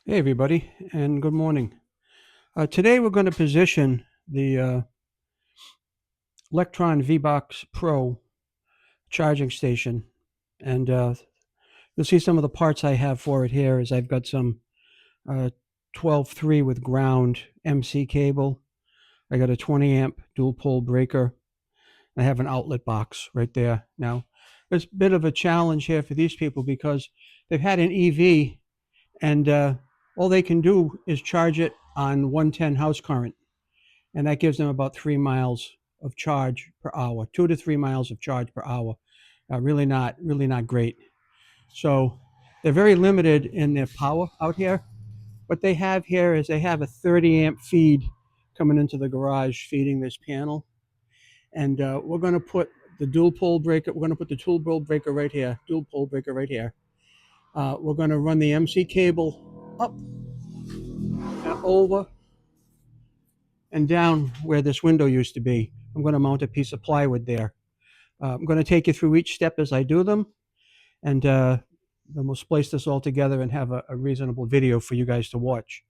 Hey everybody, and good morning. Today we're going to position the Lectron V-BOX Pro charging station, and you'll see some of the parts I have for it here. Is I've got some 12.3 with ground MC cable. I got a 20 amp dual pole breaker. I have an outlet box right there. Now, there's a bit of a challenge here for these people because they've had an EV, and all they can do is charge it on 110 house current, and that gives them about 3 miles of charge per hour, 2 to 3 miles of charge per hour. Really not great. So they're very limited in their power out here. What they have here is they have a 30 amp feed coming into the garage feeding this panel, and we're going to put the dual pole breaker. We're going to put the dual pole breaker right here. Dual pole breaker right here. We're going to run the MC cable up and over and down where this window used to be. I'm going to mount a piece of plywood there. I'm going to take you through each step as I do them, and then we'll splice this all together and have a reasonable video for you guys to watch.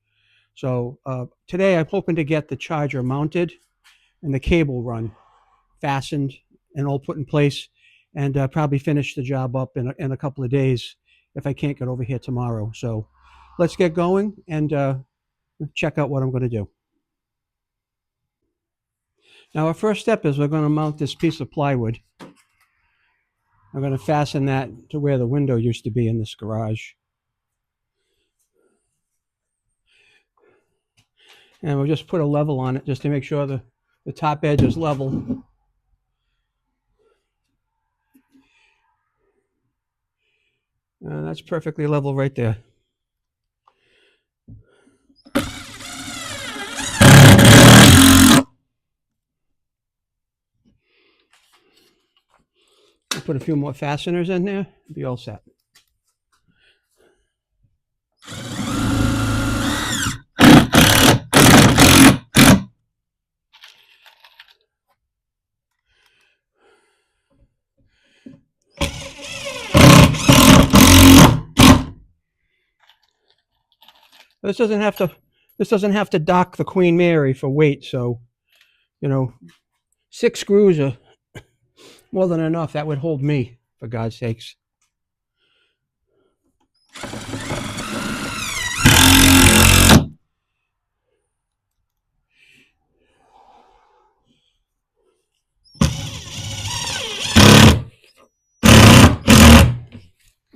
So today I'm hoping to get the charger mounted and the cable run, fastened and all put in place, and probably finish the job up in a couple of days if I can't get over here tomorrow. So let's get going and check out what I'm going to do. Now our first step is we're going to mount this piece of plywood. I'm going to fasten that to where the window used to be in this garage. And we'll just put a level on it just to make sure the top edge is level. And that's perfectly level right there. We'll put a few more fasteners in there, be all set. This doesn't have to dock the Queen Mary for weight, so 6 screws are more than enough. That would hold me, for God's sakes.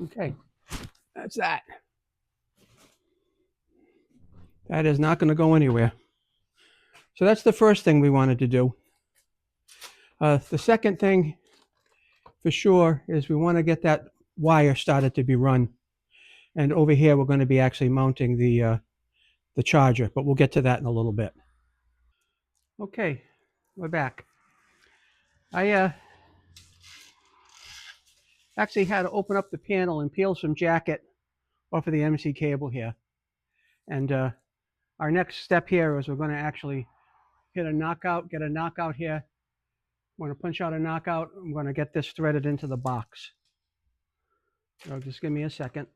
Okay, that's that. That is not going to go anywhere. So that's the first thing we wanted to do. The second thing for sure is we want to get that wire started to be run. And over here, we're going to be actually mounting the charger, but we'll get to that in a little bit. Okay, we're back. I actually had to open up the panel and peel some jacket off of the MC cable here. And our next step here is we're going to actually get a knockout here. I'm going to punch out a knockout. I'm going to get this threaded into the box. So just give me a second.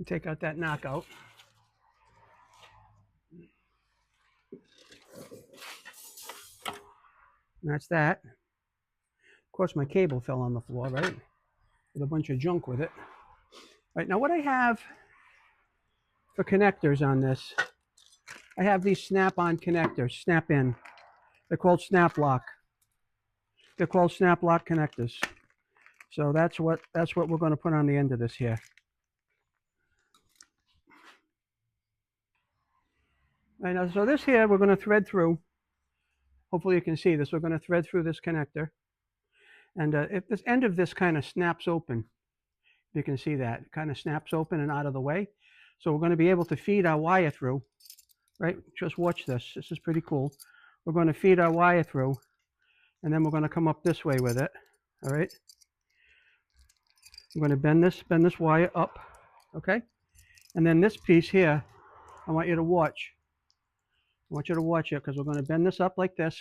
Take out that knockout. And that's that. Of course, my cable fell on the floor, right? With a bunch of junk with it. All right, now what I have for connectors on this, I have these snap-on connectors, snap-in. They're called snap lock. They're called snap lock connectors. So that's what we're going to put on the end of this here. All right, so this here we're going to thread through. Hopefully you can see this. We're going to thread through this connector. And if this end of this kind of snaps open, you can see that. It kind of snaps open and out of the way. So we're going to be able to feed our wire through right? Just watch this. This is pretty cool. We're going to feed our wire through, and then we're going to come up this way with it, all right? I'm going to bend this wire up, okay? And then this piece here, I want you to watch. I want you to watch it because we're going to bend this up like this,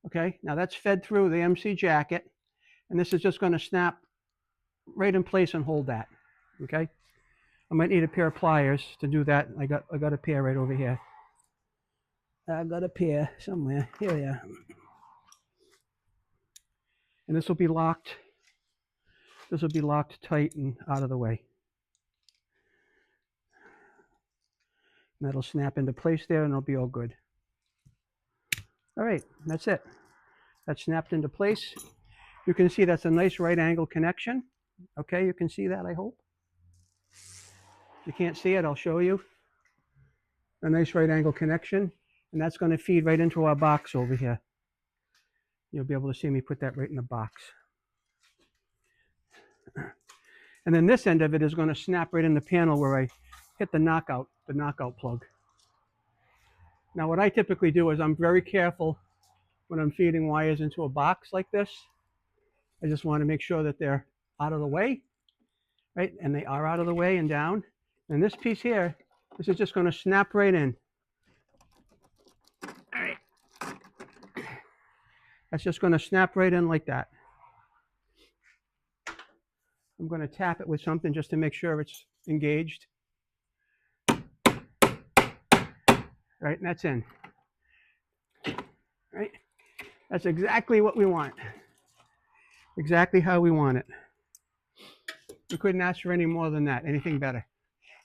okay? Now that's fed through the MC jacket, and this is just going to snap right in place and hold that, okay? I might need a pair of pliers to do that. I got a pair right over here. I got a pair somewhere. Here we are. And this will be locked. This will be locked tight and out of the way. And that'll snap into place there and it'll be all good. All right, that's it. That's snapped into place. You can see that's a nice right angle connection. Okay, you can see that, I hope. If you can't see it, I'll show you. A nice right angle connection. And that's going to feed right into our box over here. You'll be able to see me put that right in the box. And then this end of it is going to snap right in the panel where I hit the knockout plug. Now what I typically do is I'm very careful when I'm feeding wires into a box like this. I just want to make sure that they're out of the way, right? And they are out of the way and down. And this piece here, this is just going to snap right in. All right. That's just going to snap right in like that. I'm going to tap it with something just to make sure it's engaged. Right, and that's in. Right? That's exactly what we want. Exactly how we want it. We couldn't ask for any more than that, anything better.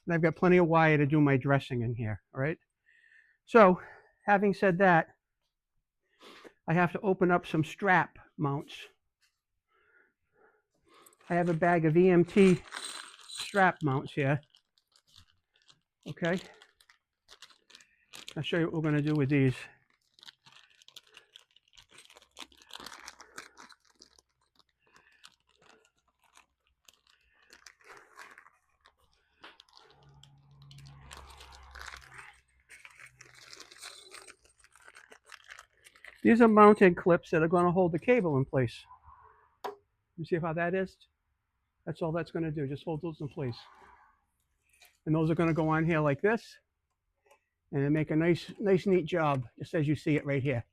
And I've got plenty of wire to do my dressing in here, all right? So, having said that, I have to open up some strap mounts. I have a bag of EMT strap mounts here. Okay? I'll show you what we're going to do with these. These are mounted clips that are going to hold the cable in place. You see how that is? That's all that's going to do, just hold those in place. And those are going to go on here like this. And they make a nice, neat job, just as you see it right here.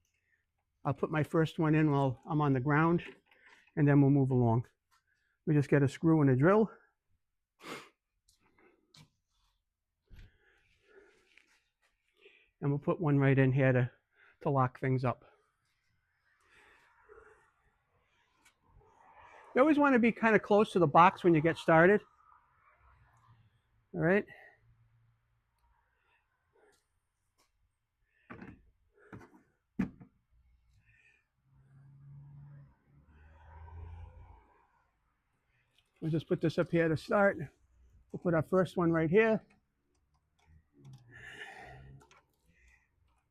I'll put my first one in while I'm on the ground, and then we'll move along. We just get a screw and a drill. And we'll put one right in here to lock things up. You always want to be kind of close to the box when you get started. All right. We'll just put this up here to start. We'll put our first one right here.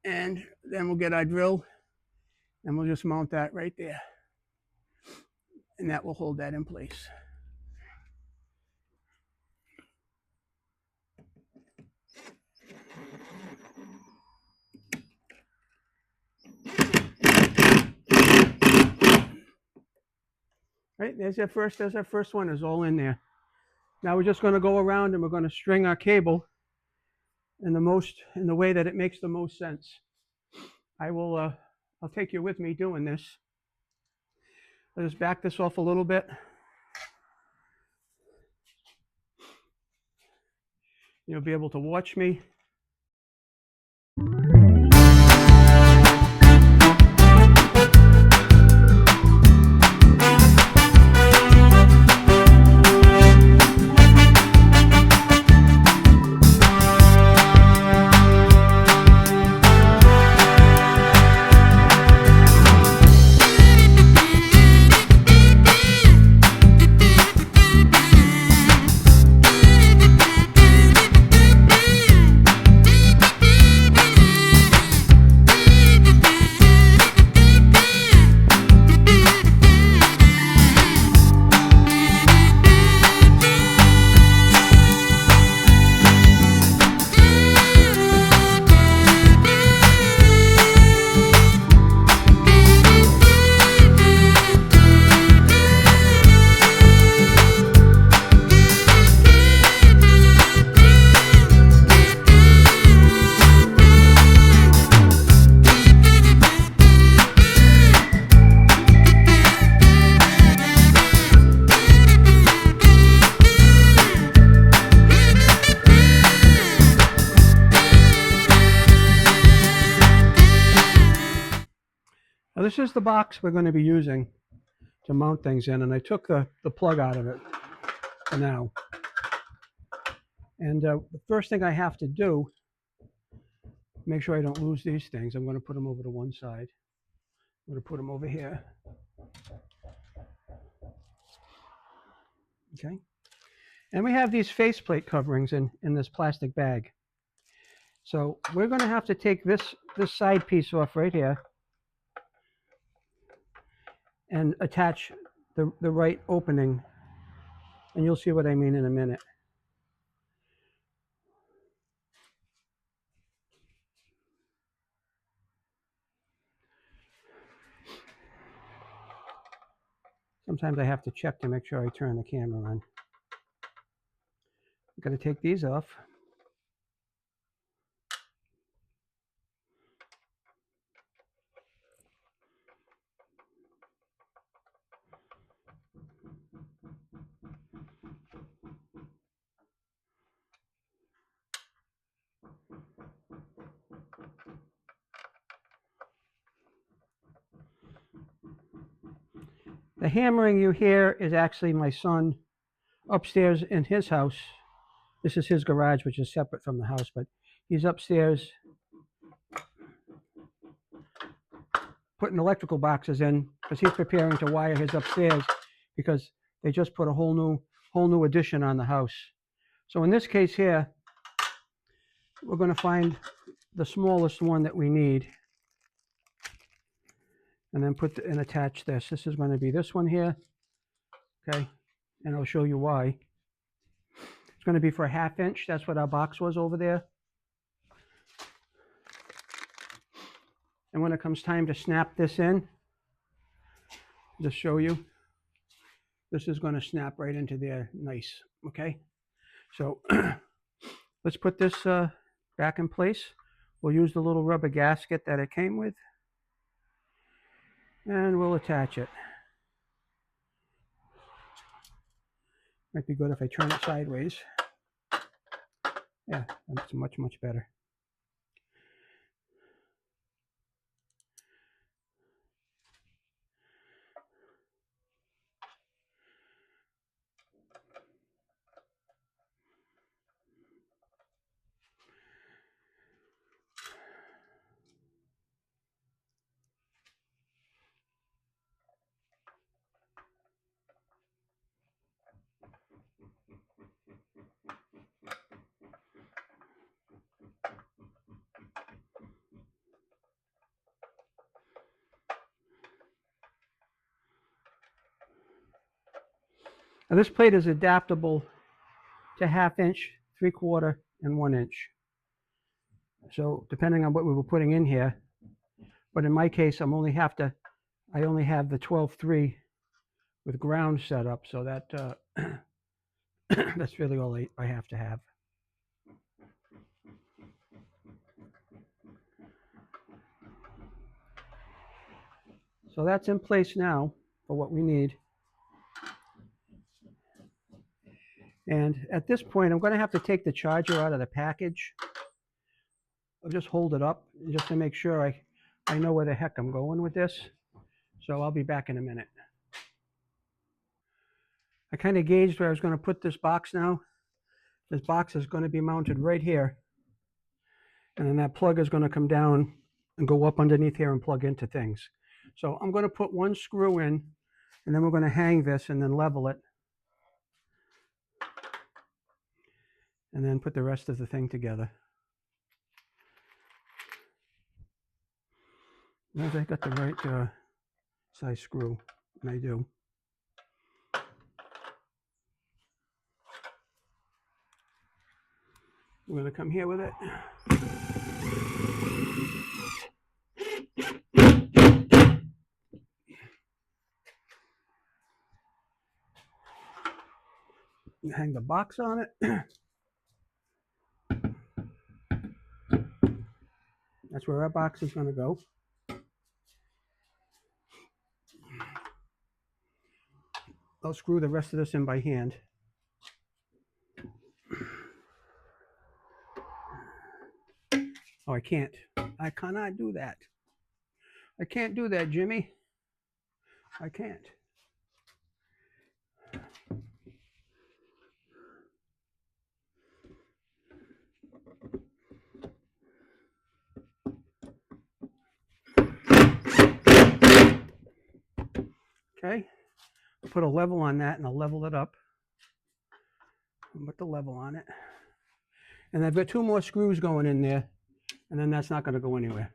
And then we'll get our drill and we'll just mount that right there. And that will hold that in place. Right, there's our first one, is all in there. Now we're just going to go around and we're going to string our cable in the way that it makes the most sense. I'll take you with me doing this. I'll just back this off a little bit. You'll be able to watch me. This is the box we're going to be using to mount things in, and I took the plug out of it for now. And the first thing I have to do, make sure I don't lose these things. I'm going to put them over to one side. I'm going to put them over here. Okay. And we have these faceplate coverings in this plastic bag. So we're going to have to take this side piece off right here and attach the right opening. And you'll see what I mean in a minute. Sometimes I have to check to make sure I turn the camera on. I'm going to take these off. The hammering you hear is actually my son upstairs in his house. This is his garage, which is separate from the house, but he's upstairs putting electrical boxes in because he's preparing to wire his upstairs because they just put a whole new addition on the house. So in this case here, we're going to find the smallest one that we need and then and attach this. This is going to be this one here. Okay, and I'll show you why. It's going to be for a 1/2 inch. That's what our box was over there. And when it comes time to snap this in, just show you, this is going to snap right into there nice. Okay, so let's put this back in place. We'll use the little rubber gasket that it came with and we'll attach it. Might be good if I turn it sideways. Yeah, that's much better. Now this plate is adaptable to 1/2 inch, 3/4, and 1 inch. So depending on what we were putting in here, but in my case, I only have the 12/3 with ground set up, so that that's really all I have to have. So that's in place now for what we need. And at this point, I'm going to have to take the charger out of the package. I'll just hold it up just to make sure I know where the heck I'm going with this. So I'll be back in a minute. I kind of gauged where I was going to put this box now. This box is going to be mounted right here. And then that plug is going to come down and go up underneath here and plug into things. So I'm going to put one screw in, and then we're going to hang this and then level it. And then put the rest of the thing together. As I got the right size screw, and I do. We're going to come here with it. Hang the box on it. That's where our box is going to go. I'll screw the rest of this in by hand. Oh, I can't. I cannot do that. I can't do that, Jimmy. I can't. Okay, I'll put a level on that and I'll level it up. I'll put the level on it. And I've got 2 more screws going in there, and then that's not going to go anywhere.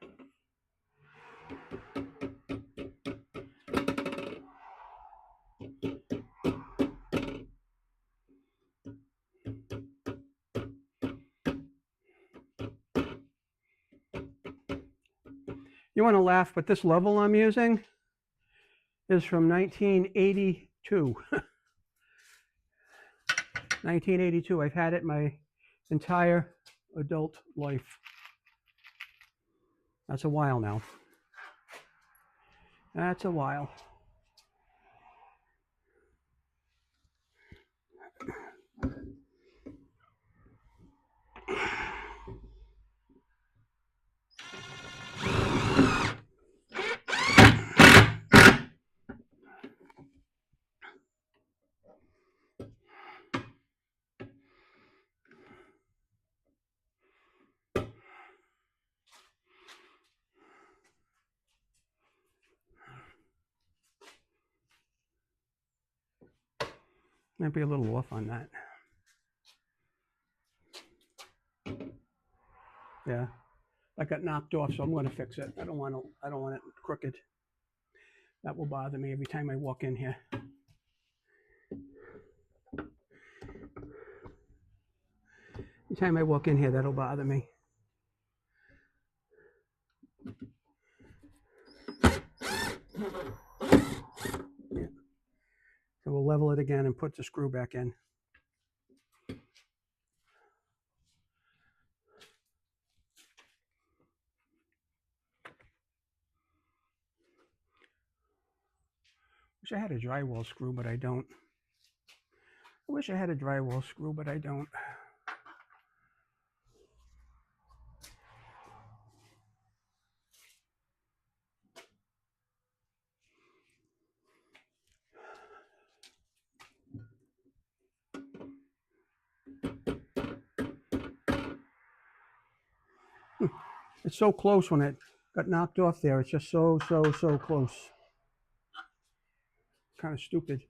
You want to laugh, but this level I'm using is from 1982. 1982. I've had it my entire adult life. That's a while now. That's a while. Might be a little off on that. Yeah, I got knocked off, so I'm going to fix it. I don't want it crooked. That will bother me every time I walk in here. Every time I walk in here, that'll bother me. Yeah. So we'll level it again and put the screw back in. Wish I had a drywall screw, but I don't. I wish I had a drywall screw, but I don't. It's so close when it got knocked off there. It's just so close. Kind of stupid.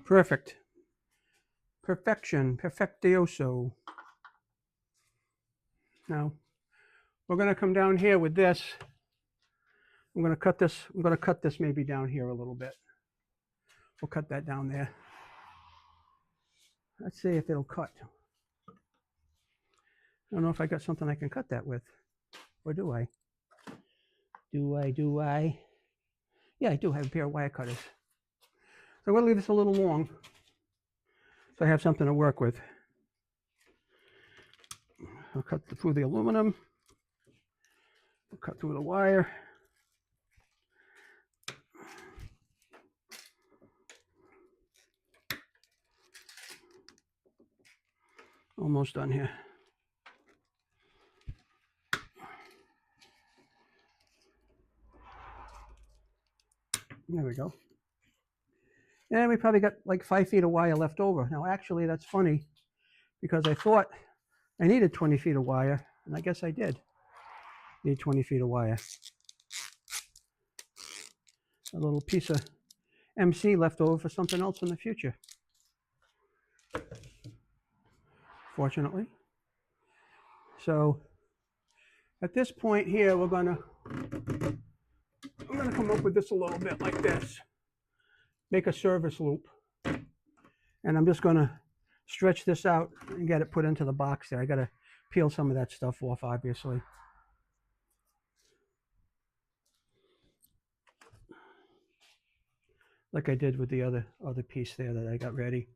Perfect. Perfection. Perfectioso. Now, we're going to come down here with this. I'm going to cut this maybe down here a little bit. We'll cut that down there. Let's see if it'll cut. I don't know if I got something I can cut that with. Or do I? Do I? Yeah, I do have a pair of wire cutters. So I'm going to leave this a little long so I have something to work with. I'll cut through the aluminum. I'll cut through the wire. Almost done here. There we go. And we probably got like 5 feet of wire left over. Now, actually, that's funny because I thought I needed 20 feet of wire, and I guess I did need 20 feet of wire. A little piece of MC left over for something else in the future. Fortunately. So at this point here, I'm gonna come up with this a little bit like this. make a service loop. And I'm just going to stretch this out and get it put into the box there. I got to peel some of that stuff off, obviously. Like I did with the other piece there that I got ready.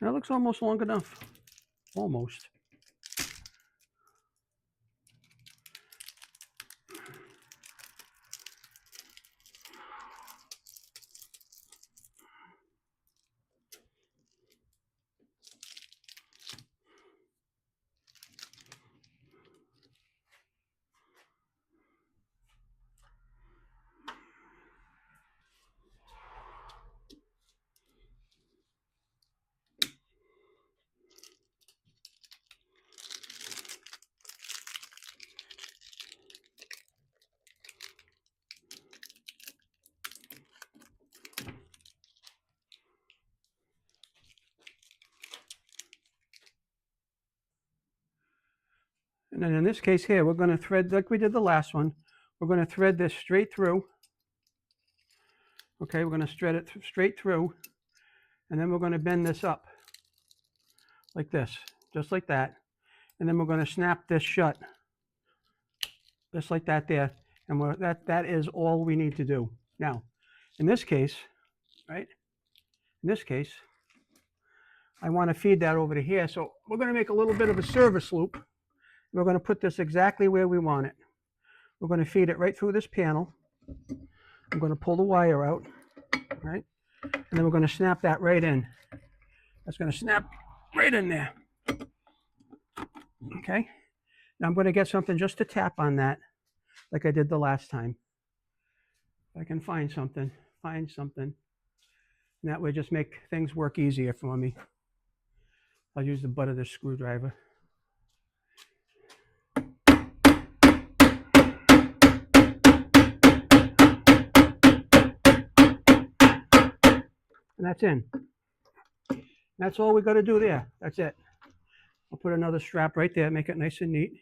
That looks almost long enough. Almost. And then in this case here, we're going to thread, like we did the last one, we're going to thread this straight through. Okay, we're going to thread it straight through, and then we're going to bend this up like this, just like that. And then we're going to snap this shut, just like that there. And that is all we need to do. Now, in this case, right, in this case, I want to feed that over to here. So we're going to make a little bit of a service loop. We're going to put this exactly where we want it. We're going to feed it right through this panel. I'm going to pull the wire out, right? And then we're going to snap that right in. That's going to snap right in there. Okay? Now I'm going to get something just to tap on that, like I did the last time. If I can find something. And that way just make things work easier for me. I'll use the butt of this screwdriver. And that's in. That's all we got to do there. That's it. I'll put another strap right there, make it nice and neat.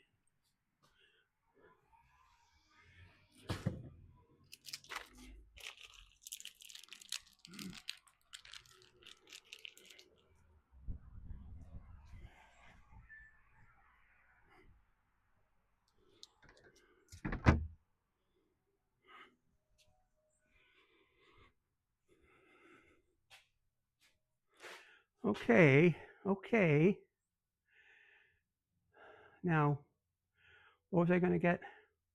Okay. Now, what was I going to get?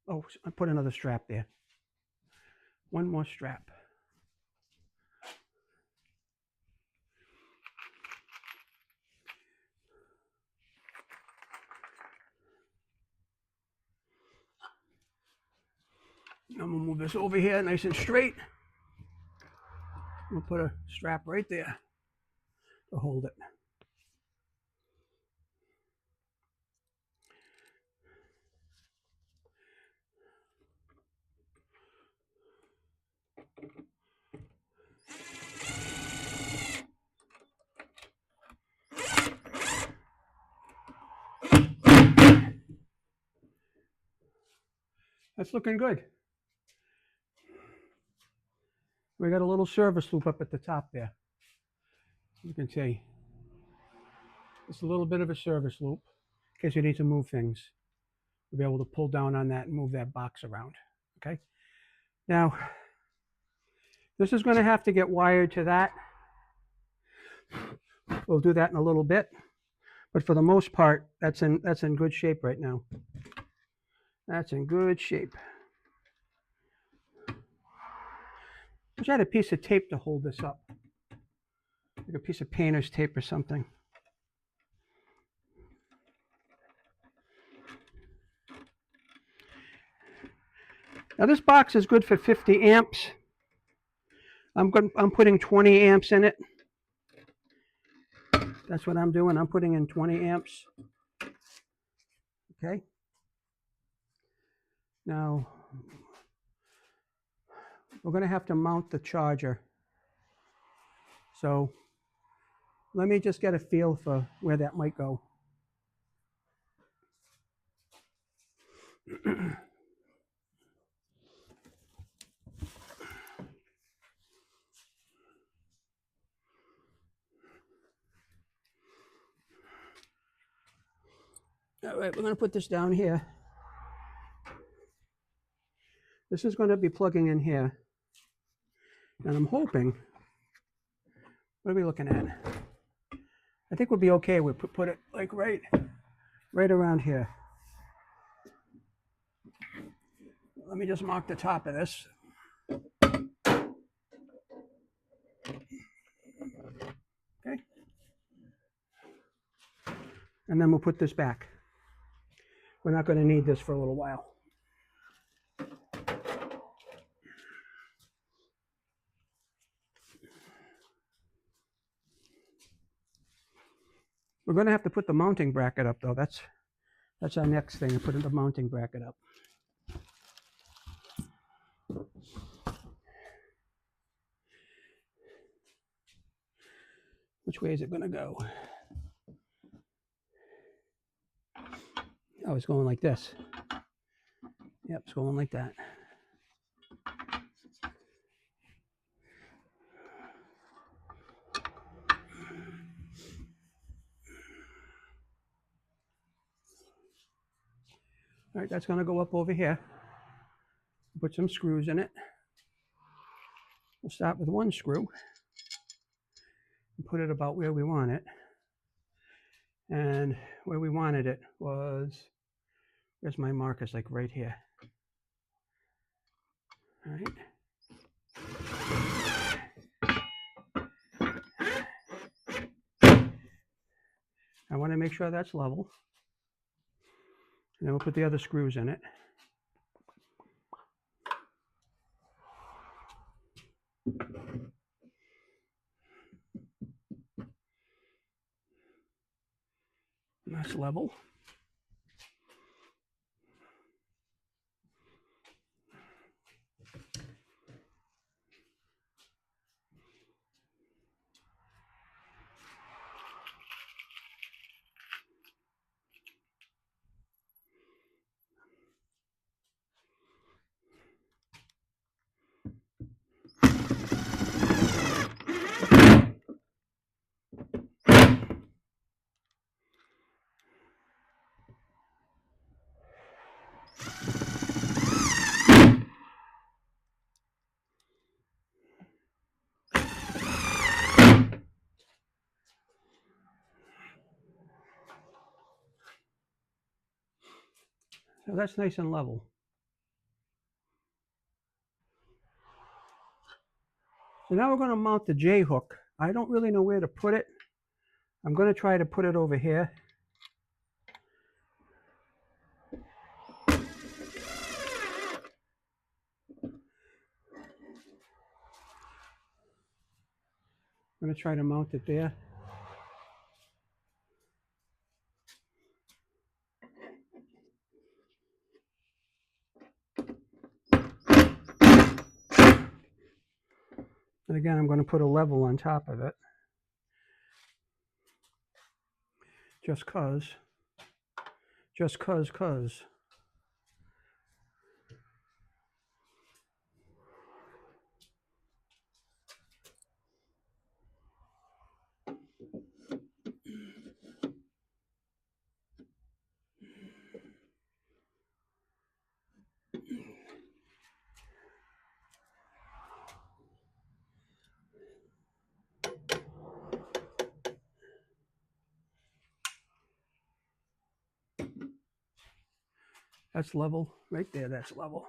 Oh, I put another strap there. One more strap. I'm going to move this over here nice and straight. We'll put a strap right there to hold it. That's looking good. We got a little service loop up at the top there. You can see it's a little bit of a service loop in case you need to move things. We'll be able to pull down on that and move that box around. Okay. Now, This is going to have to get wired to that. We'll do that in a little bit. But for the most part, that's in good shape right now. That's in good shape. I wish I had a piece of tape to hold this up. Like a piece of painter's tape or something. Now this box is good for 50 amps. I'm putting 20 amps in it. That's what I'm doing. I'm putting in 20 amps. Okay. Now, we're going to have to mount the charger. So let me just get a feel for where that might go. All right, we're going to put this down here. This is going to be plugging in here. And I'm hoping, what are we looking at? I think we'll be okay. We'll put it like right around here. Let me just mark the top of this. Okay. And then we'll put this back. We're not going to need this for a little while. We're going to have to put the mounting bracket up, though. That's our next thing, putting the mounting bracket up. Which way is it going to go? Oh, it's going like this. Yep, it's going like that. All right, that's going to go up over here. Put some screws in it. We'll start with one screw and put it about where we want it. And where we wanted it was, where's my markers, like right here. All right. I want to make sure that's level. And then we'll put the other screws in it. And that's level. So that's nice and level. So now we're going to mount the J hook. I don't really know where to put it. I'm going to try to put it over here. I'm going to try to mount it there. And again, I'm going to put a level on top of it. Just cause. That's level. Right there, that's level.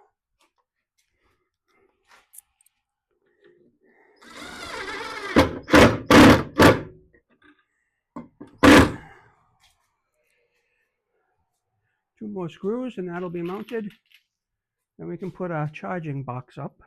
Two more screws and that'll be mounted. Then we can put our charging box up.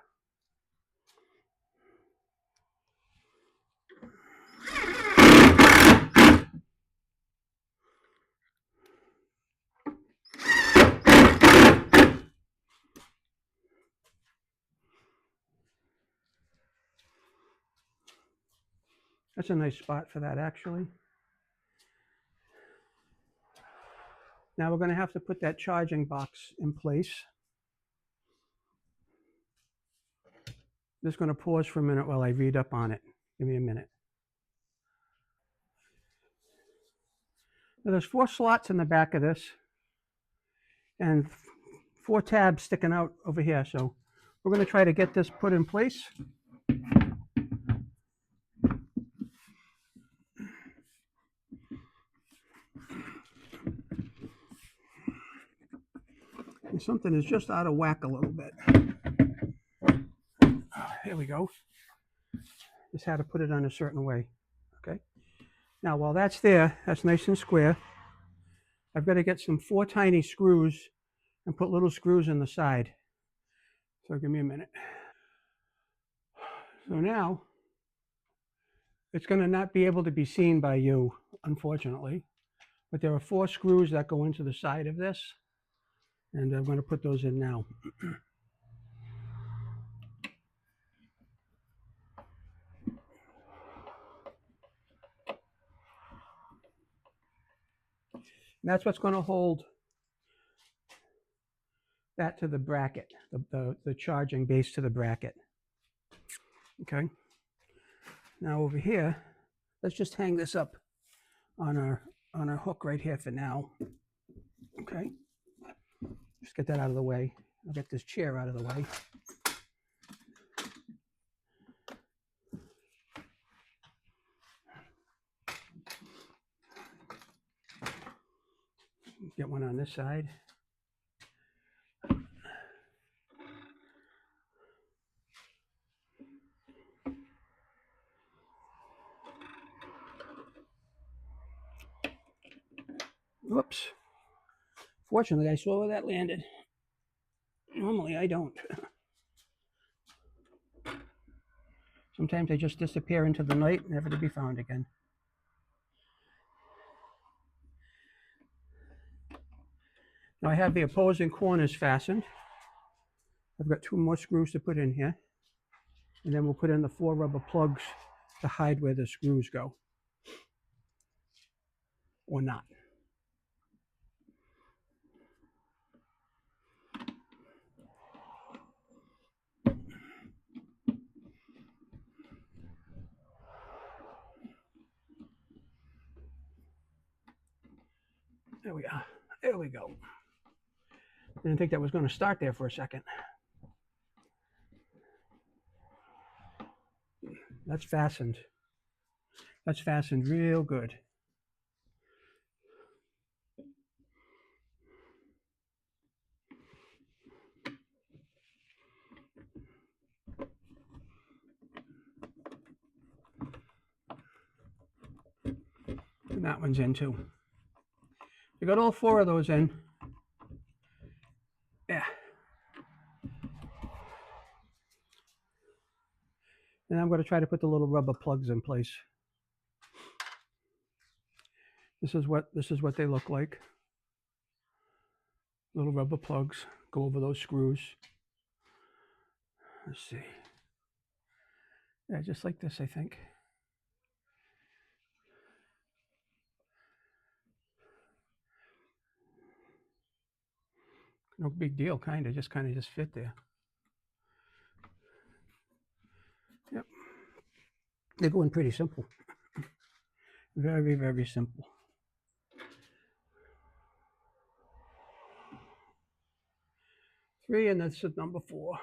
That's a nice spot for that, actually. Now we're going to have to put that charging box in place. Just going to pause for a minute while I read up on it. Give me a minute. Now there's 4 slots in the back of this and 4 tabs sticking out over here. So we're going to try to get this put in place. And something is just out of whack a little bit. Here we go. Just had to put it on a certain way. Okay. Now while that's there, that's nice and square. I've got to get some 4 tiny screws and put little screws in the side. So give me a minute. So now it's going to not be able to be seen by you, unfortunately, but there are 4 screws that go into the side of this, and I'm going to put those in now. And that's what's going to hold that to the bracket, the charging base to the bracket. Okay. Now over here, let's just hang this up on our hook right here for now. Okay. Just get that out of the way. I'll get this chair out of the way. Get one on this side. Whoops. Fortunately, I saw where that landed. Normally, I don't. Sometimes they just disappear into the night, never to be found again. Now I have the opposing corners fastened. I've got 2 more screws to put in here. And then we'll put in the 4 rubber plugs to hide where the screws go. Or not. There we are. There we go. Didn't think that was going to start there for a second. That's fastened. That's fastened real good. And that one's in too. We got all 4 of those in. Yeah. And I'm going to try to put the little rubber plugs in place. This is what they look like. Little rubber plugs go over those screws. Let's see. Yeah, just like this, I think. No big deal, kind of just fit there. Yep. They're going pretty simple. Very, very simple. Three, and that's number 4.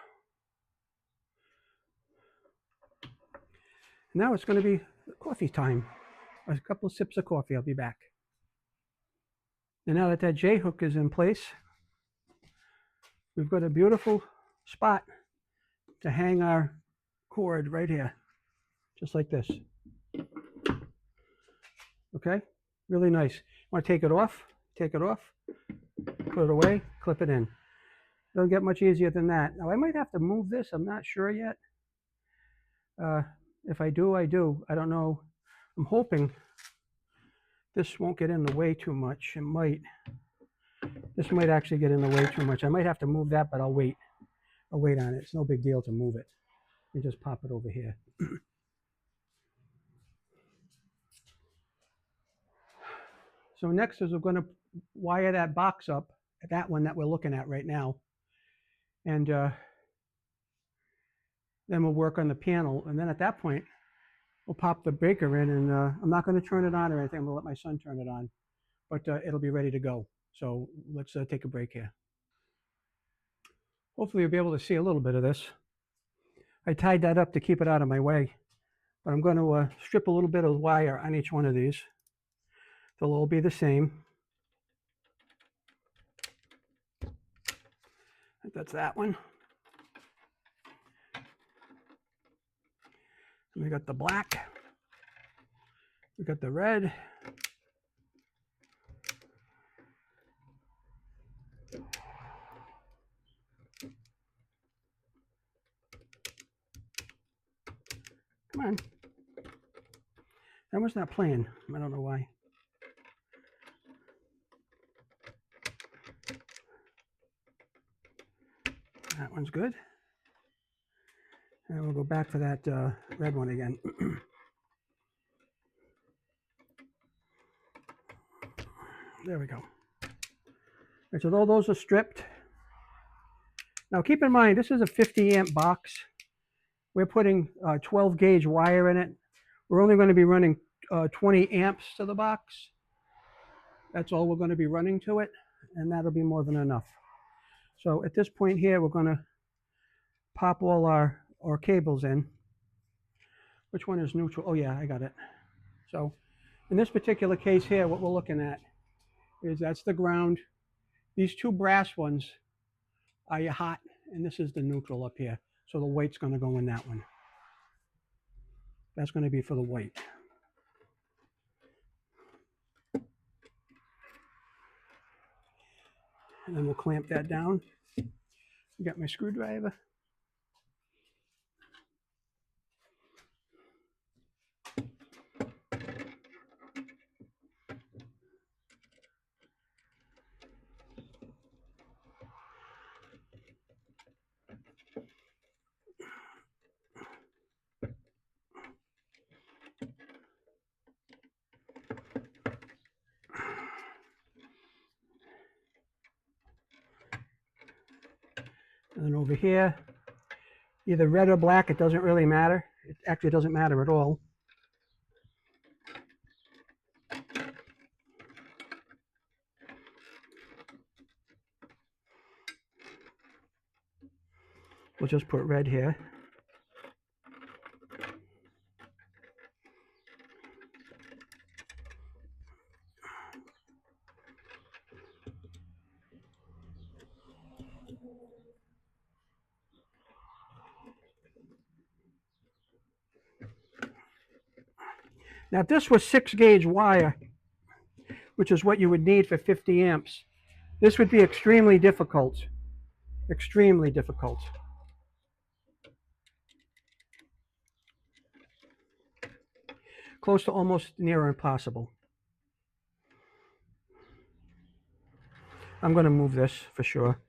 Now it's going to be coffee time. A couple of sips of coffee. I'll be back. And now that J-hook is in place, we've got a beautiful spot to hang our cord right here, just like this. Okay, really nice. Want to take it off? Take it off, put it away, clip it in. Don't get much easier than that. Now I might have to move this. I'm not sure yet. If I do, I do. I don't know. I'm hoping this won't get in the way too much. It might. This might actually get in the way too much. I might have to move that, but I'll wait. I'll wait on it. It's no big deal to move it. You just pop it over here. So next is we're going to wire that box up, that one that we're looking at right now. And then we'll work on the panel. And then at that point, we'll pop the breaker in. And I'm not going to turn it on or anything. I'm going to let my son turn it on. But it'll be ready to go. So let's take a break here. Hopefully you'll be able to see a little bit of this. I tied that up to keep it out of my way. But I'm going to strip a little bit of wire on each one of these. They'll all be the same. I think that's that one. And we got the black. We got the red. Come on. That one's not playing. I don't know why. That one's good. And we'll go back for that red one again. There we go. Right, so all those are stripped. Now keep in mind, this is a 50 amp box. We're putting 12 gauge wire in it. We're only going to be running 20 amps to the box. That's all we're going to be running to it, and that'll be more than enough. So at this point here, we're going to pop all our cables in. Which one is neutral? Oh yeah, I got it. So in this particular case here, what we're looking at is that's the ground. These two brass ones are your hot, and this is the neutral up here. So the white's going to go in that one. That's going to be for the white. And then we'll clamp that down. Got my screwdriver. And then over here, either red or black, it doesn't really matter. It actually doesn't matter at all. We'll just put red here. Now if this was 6 gauge wire, which is what you would need for 50 amps, this would be extremely difficult. Extremely difficult. Close to almost near impossible. I'm going to move this for sure.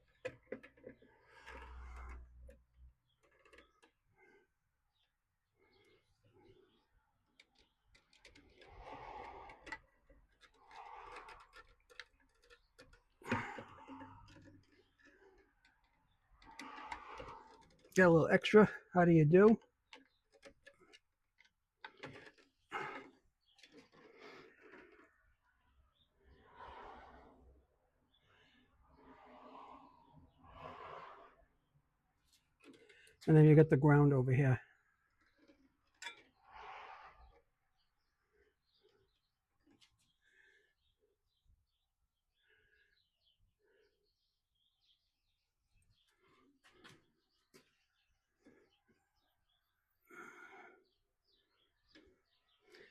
Get a little extra. How do you do? And then you get the ground over here.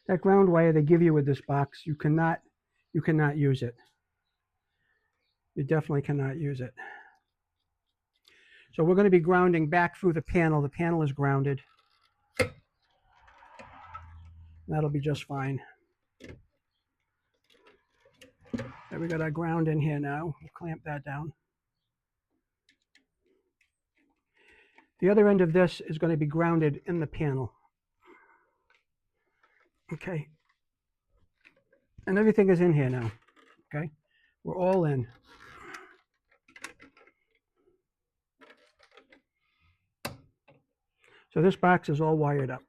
That ground wire they give you with this box, you cannot use it. You definitely cannot use it. So we're going to be grounding back through the panel. The panel is grounded. That'll be just fine. There, we got our ground in here now. We'll clamp that down. The other end of this is going to be grounded in the panel. Okay. And everything is in here now. Okay. We're all in. So this box is all wired up.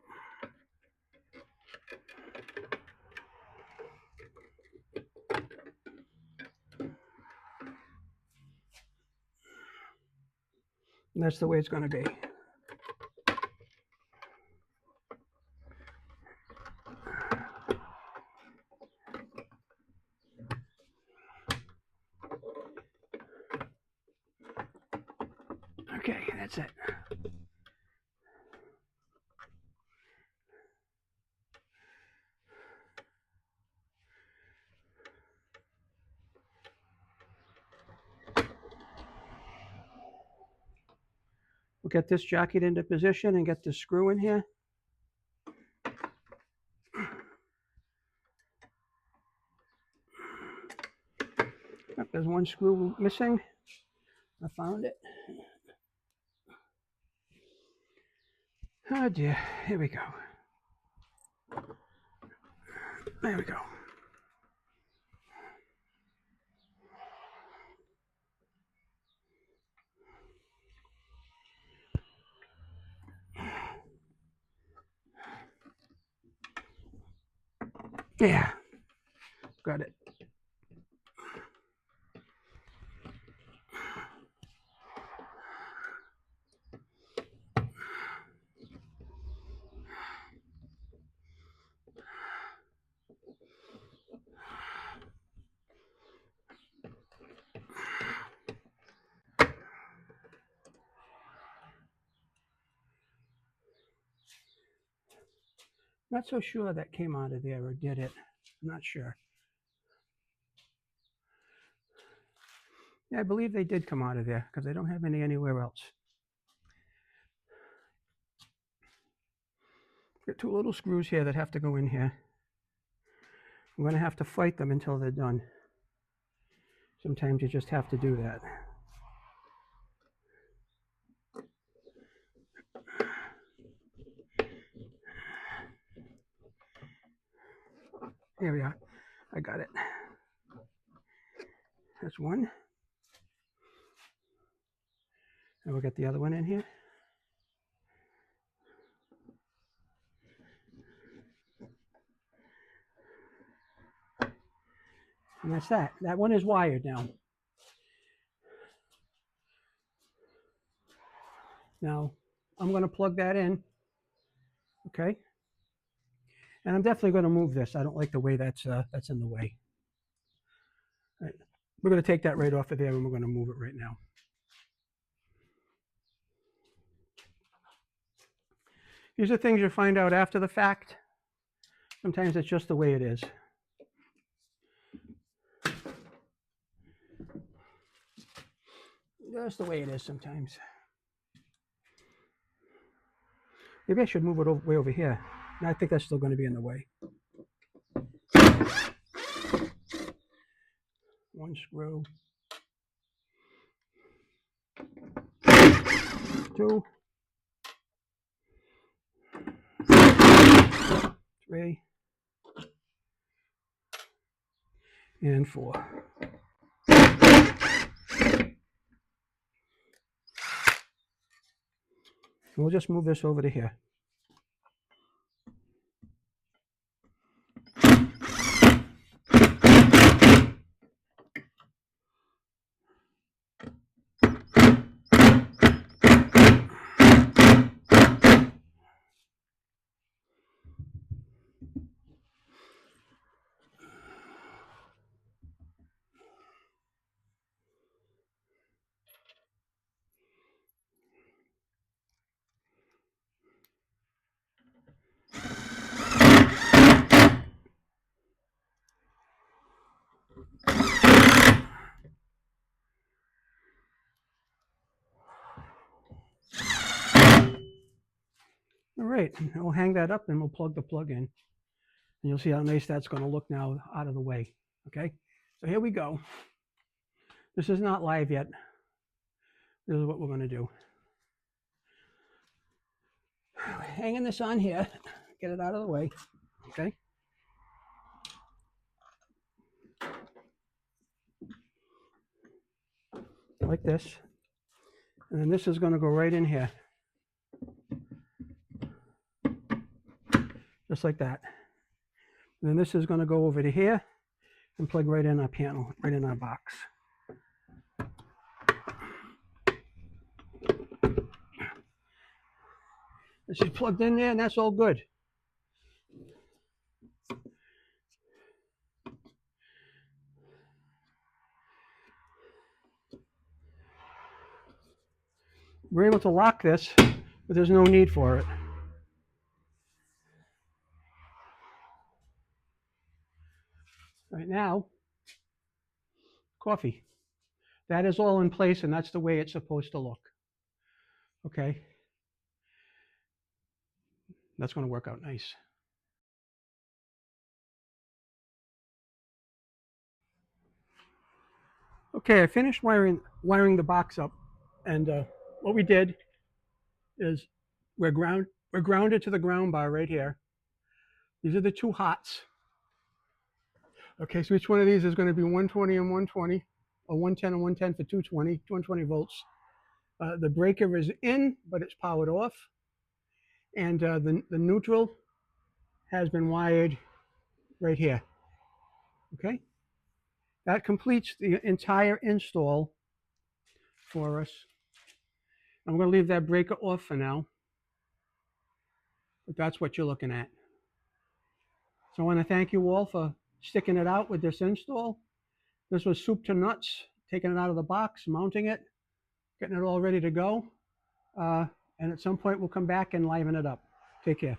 And that's the way it's going to be. Okay, that's it. We'll get this jockeyed into position and get this screw in here. Yep, there's one screw missing. I found it. Oh dear, here we go. There we go. Yeah, got it. Not so sure that came out of there or did it. I'm not sure. Yeah, I believe they did come out of there because I don't have any anywhere else. Got two little screws here that have to go in here. I'm going to have to fight them until they're done. Sometimes you just have to do that. Here we are. I got it. That's one. And we'll get the other one in here. And that's that. That one is wired now. Now, I'm going to plug that in. Okay. And I'm definitely going to move this. I don't like the way that's in the way. All right. We're going to take that right off of there and we're going to move it right now. These are things you find out after the fact. Sometimes it's just the way it is. Just the way it is sometimes. Maybe I should move it way over here. No, I think that's still going to be in the way. One screw. Two. Three. And four. And we'll just move this over to here. right, we'll hang that up and we'll plug the plug in. And you'll see how nice that's going to look now out of the way. Okay, so here we go. This is not live yet. This is what we're going to do. Hanging this on here, get it out of the way. Okay. Like this. And then this is going to go right in here. Just like that. And then this is going to go over to here and plug right in our panel, right in our box. This is plugged in there and that's all good. We're able to lock this, but there's no need for it. Right now, coffee. That is all in place and that's the way it's supposed to look. Okay. That's going to work out nice. Okay, I finished wiring the box up, and what we did is we're grounded to the ground bar right here. These are the two hots. Okay, so each one of these is going to be 120 and 120, or 110 and 110 for 220 volts. The breaker is in, but it's powered off, and the neutral has been wired right here. Okay, that completes the entire install for us. I'm going to leave that breaker off for now, but that's what you're looking at. So I want to thank you all for sticking it out with this install. This was soup to nuts, taking it out of the box, mounting it, getting it all ready to go. And at some point we'll come back and liven it up. Take care.